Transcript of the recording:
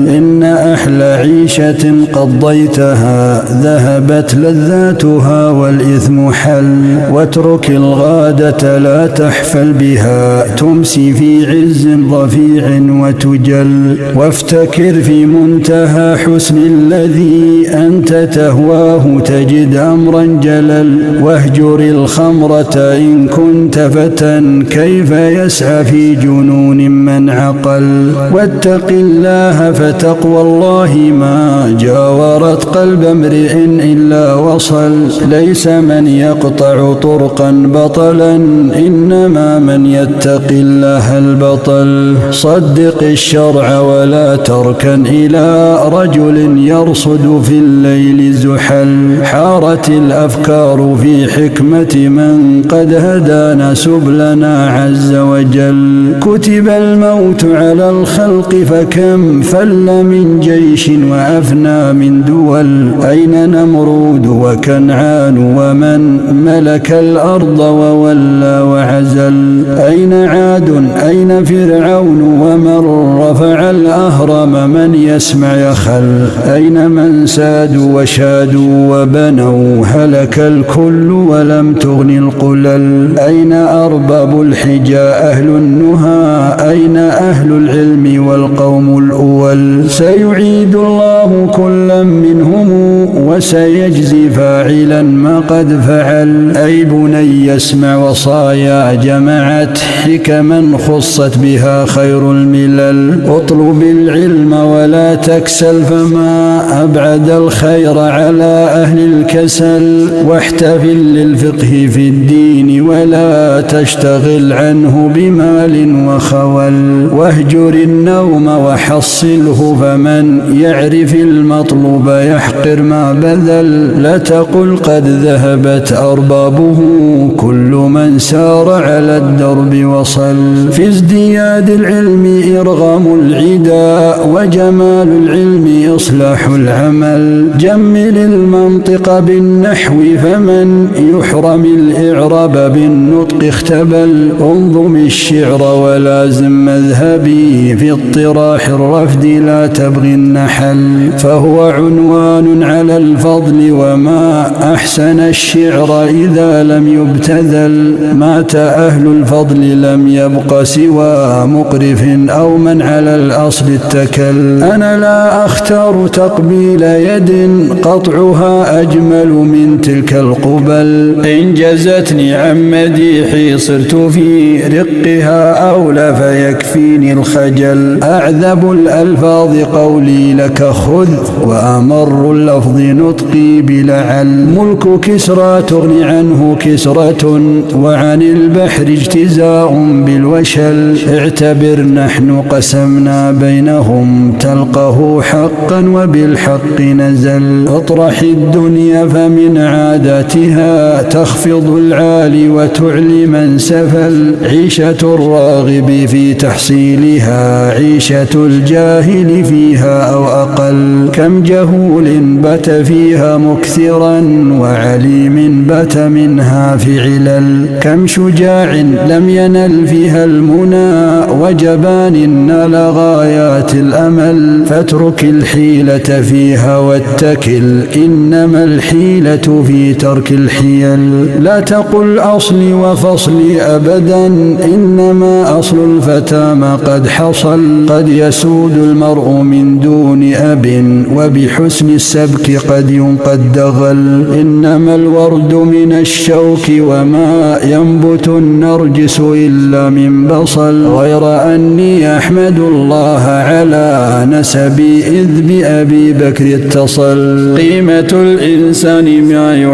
إن أحلى عيشة قضيتها ذهبت لذاتها والإثم حل. واترك الغادة لا تحفل بها تمسي في عز رفيع وتجل. وافتكر في منتهى حسن الذي أنت تهواه تجد أمرا جلل. واهجر الخمرة إن كنت فتى كيف يسعى في جنون من عقل. واتق الله فتقوى الله ما جاورت قلب امرئ إلا وصل. ليس من يقطع طرقا بطلا إنما من يتق الله البطل. صدق الشرع ولا تركن إلى رجل يرصد في الليل زحل. حارت الأفكار في حكمة من قد هدانا سبلنا عز وجل. كتب الموت على الخلق فكم فل من جيش وأفنى من دول. أين نمرود وكنعان ومن ملك الأرض وولى وعزل. أين عاد أين فرعون ومن رفع الأهرم من يسمع يخل. أين من سادوا وشادوا وبنوا هلك الكل ولم تغن القلل. أين أرباب الحجى أهل النهى أين أهل العلم والقوم الأول. سيعيد الله كلا منهم وسيجزي فاعلا ما قد فعل. أي بني اسمع وصايا جمعت حكما خصت بها خير الملل. اطلب العلم ولا تكسل فما أبعد الخير على أهل الكسل. واحتفل للفقه في الدين ولا تشتغل عنه بمال وخول. واهجر النوم وحصله فمن يعرف المطلوب يحقر ما بذل. لا تقل قد ذهبت أربابه كل من سار على الدرب وصل. في ازدياد العلم إرغام العدا وجمال العلم إصلاح العمل. جمل المنطق بالنحو فمن يحرم الإعراب بالنطق اختبل. انظم الشعر ولازم مذهبي في اطراح الرفد لا تبغي النحل. فهو عنوان على الفضل وما أحسن الشعر إذا لم يبتذل. مات أهل الفضل لم يبق سوى مقرف أو من على الأصل اتكل. أنا لا أختار تقبيل يد قطعها أجمل من تلك القبل. إن جزتني عن مديحي صرت في رقها أولى فيكفيني الخجل. أعذب الألفاظ قولي لك خذ وأمر اللفظ نطقي بلعل. ملك كسرى تغني عنه كسرة وعن البحر اجتزاء بالوشل. اعتبر نحن قسمنا بينهم تلقه حقا وبالحق نزل. اطرح الدنيا فمن عاداتها تخفض العالي وتعلي من سفل. عيشة الراغب في تحصيلها عيشة الجاهل فيها أو أقل. كم جهول بت فيها مكثرا وعليم بت منها في علل. كم شجاع لم ينل فيها المنى وجبان نال غايات الأمل. فاترك الحيلة فيها واتكل إنما الحيلة في ترك الحيل. لا تقل أصلي وفصلي أبدا إنما أصل الفتى ما قد حصل. قد يسود المرء من دون أب وبحسن السبك قد ينقد دغل. إنما الورد من الشوك وما ينبت النرجس إلا من بصل. غير أني أحمد الله على نسبي إذ بأبي بكر اتصل. قيمة الإنسان ما يحب